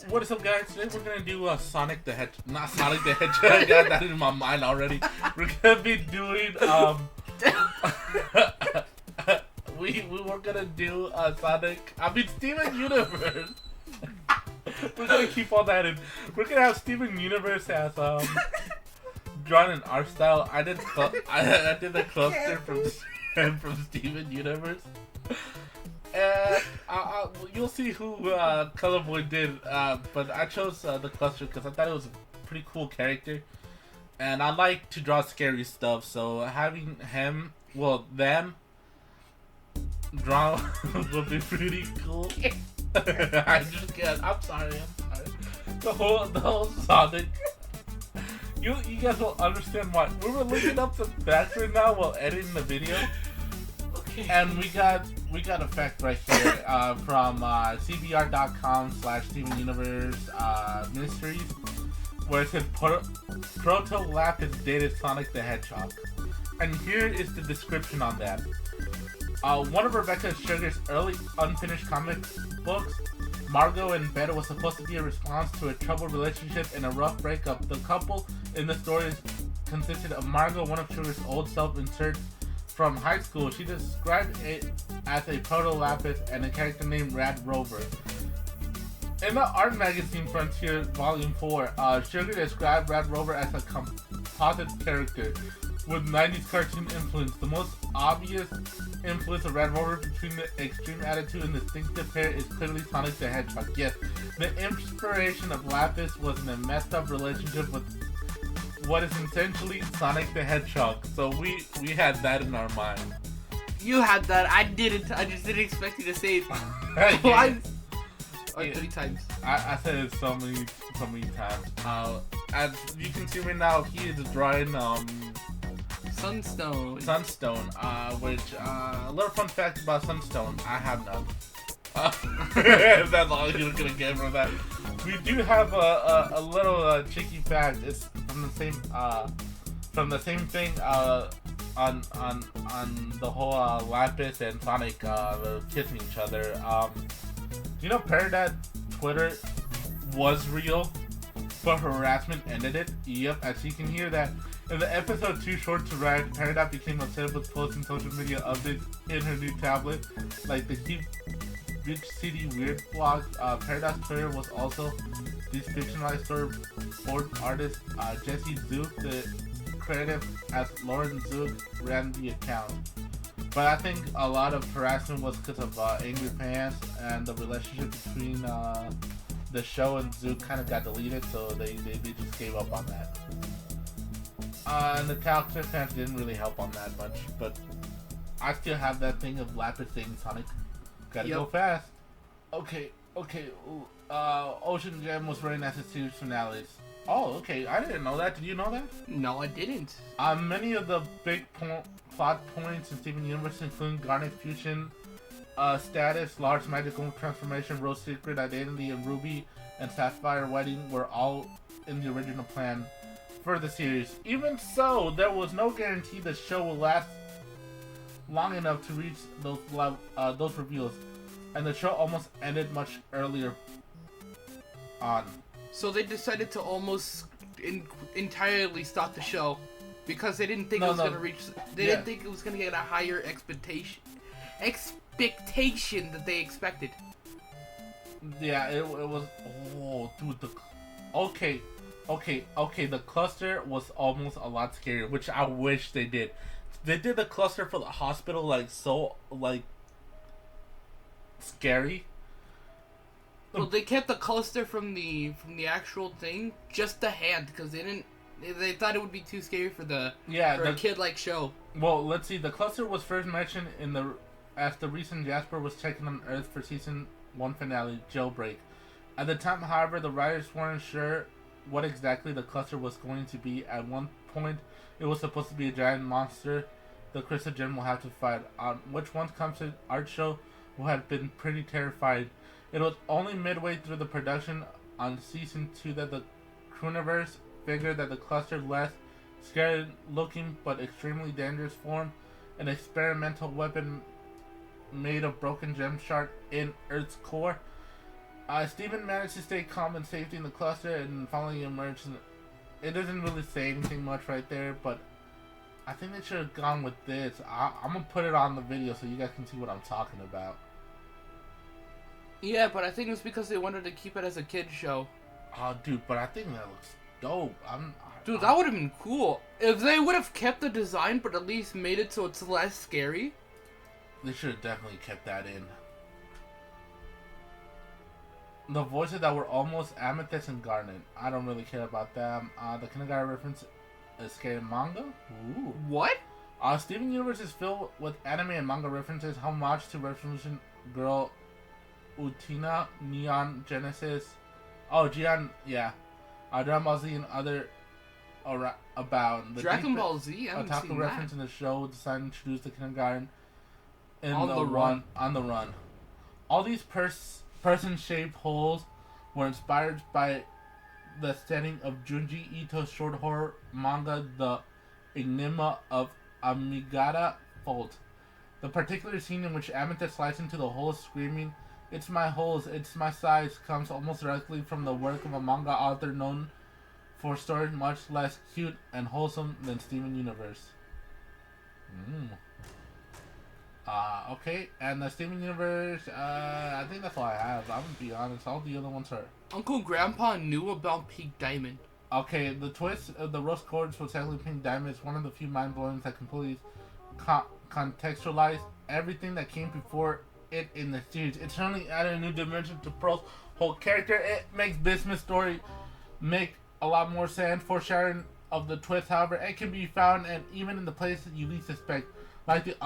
What is up, guys? Today we're gonna do Sonic the Hedgehog. Not Sonic the Hedgehog. I got that in my mind already. We're gonna be doing we were gonna do Sonic. I mean Steven Universe. We're gonna keep all that in. We're gonna have Steven Universe as drawn in art style. I did the cluster from Steven Universe. And you'll see who Colorboy did, but I chose the cluster because I thought it was a pretty cool character, and I like to draw scary stuff. So having them draw would be pretty cool. I just can't. I'm sorry. The whole Sonic. You guys will understand why. We were looking up the facts right now while editing the video. And we got effect right here from cbr.com/Steven Universe Mysteries, where it says Proto Lapis dated Sonic the Hedgehog. And here is the description on that. One of Rebecca Sugar's early unfinished comic books, Margot and Beta, was supposed to be a response to a troubled relationship and a rough breakup. The couple in the story consisted of Margot, one of Sugar's old self-insert from high school. She described it as a proto-lapis and a character named Rad Rover. In the art magazine Frontier Volume 4, Sugar described Rad Rover as a composite character with 90s cartoon influence. The most obvious influence of Rad Rover between the extreme attitude and distinctive hair is clearly Sonic the Hedgehog. Yes, the inspiration of Lapis was in a messed up relationship with what is essentially Sonic the Hedgehog. So we had that in our mind. You had that. I didn't. I just didn't expect you to say it twice or 3 times. I said it so many times. As you can see right now, he is drawing Sunstone. Which a little fun fact about Sunstone, I have none. That's all you're gonna get from that. We do have a little cheeky fact. It's from the same thing on the whole Lapis and Sonic kissing each other. Do you know Peridot Twitter was real, but harassment ended it? Yep, as you can hear that. In the episode Too Short to Ride, Peridot became obsessed with posting social media updates in her new tablet, like the Keep Rich City Weird blog. Peridot's Twitter was also this fictionalized storyboard artist Jesse Zook, the creative as Lauren Zook, ran the account. But I think a lot of harassment was because of angry fans, and the relationship between the show and Zook kind of got deleted, so they just gave up on that. And the Calcutta fans didn't really help on that much, but I still have that thing of Lapis saying Sonic, gotta go fast. Okay. Ocean Gem was running as a series finales. Oh, okay, I didn't know that. Did you know that? No, I didn't. Many of the big plot points in Steven Universe, including Garnet Fusion, Status, Large Magical Transformation, Rose Secret Identity, and Ruby and Sapphire Wedding, were all in the original plan for the series. Even so, there was no guarantee the show will last long enough to reach those reveals, and the show almost ended much earlier on. So they decided to almost entirely stop the show because they didn't think it was going to reach. They didn't think it was going to get a higher expectation that they expected. Yeah, it was. Oh, dude, Okay, the cluster was almost a lot scarier, which I wish they did. They did the cluster for the hospital so scary. Well, they kept the cluster from the actual thing, just the hand, because they thought it would be too scary for a kid-like show. Well, let's see. The cluster was first mentioned as the reason Jasper was checking on Earth for season 1 finale, Jailbreak. At the time, however, the writers weren't sure what exactly the cluster was going to be. At one point, it was supposed to be a giant monster the Crystal Gem will have to fight, on which once comes to art show who had been pretty terrified. It was only midway through the production on season 2 that the Crewniverse figured that the cluster less scary looking but extremely dangerous form, an experimental weapon made of broken gem shard in Earth's core. Steven managed to stay calm and safety in the cluster and finally emerged. It doesn't really say anything much right there, but I think they should have gone with this. I'm going to put it on the video so you guys can see what I'm talking about. Yeah, but I think it's because they wanted to keep it as a kid's show. Oh, dude, but I think that looks dope. Dude, that would have been cool. If they would have kept the design, but at least made it so it's less scary. They should have definitely kept that in. The voices that were almost Amethyst and Garnet. I don't really care about them. The kindergarten reference is scary manga. Ooh. What? Steven Universe is filled with anime and manga references. Homage to Revolution Girl, Utena, Neon Genesis. Oh, Gian, yeah. Dragon Ball Z and other about. The Dragon Ball Z? I haven't seen reference that. in the show designed to introduce the kindergarten On the run. On the run. All these person-shaped holes were inspired by the setting of Junji Ito's short horror manga, The Enigma of Amigata Fault. The particular scene in which Amethyst slides into the hole screaming, "It's my holes, it's my size," comes almost directly from the work of a manga author known for stories much less cute and wholesome than Steven Universe. Okay, and the Steven Universe, I think that's all I have. I'm gonna be honest, all the other ones are... Uncle Grandpa knew about Pink Diamond. Okay, the twist of the rose chords for technically Pink Diamond is one of the few mind-blowings that completely contextualize everything that came before it in the series. It certainly added a new dimension to Pearl's whole character. It makes Bismuth's story make a lot more sense. Foreshadowing of the twist, however, it can be found and even in the places you least suspect, like the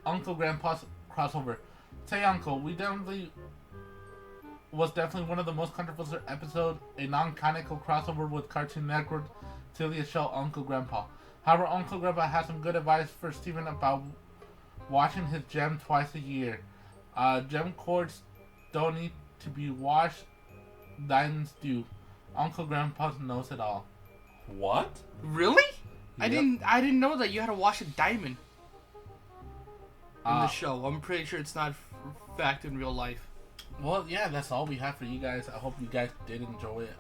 Uncle Grandpa's crossover. Say Uncle, was definitely one of the most controversial episodes, a non-canonical crossover with Cartoon Network Celia's show Uncle Grandpa. However, Uncle Grandpa has some good advice for Steven about washing his gem twice a year. Gem cords don't need to be washed, diamonds do. Uncle Grandpa knows it all. What? Really? Yep. I didn't know that you had to wash a diamond in the show. I'm pretty sure it's not fact in real life. Well, yeah, that's all we have for you guys. I hope you guys did enjoy it.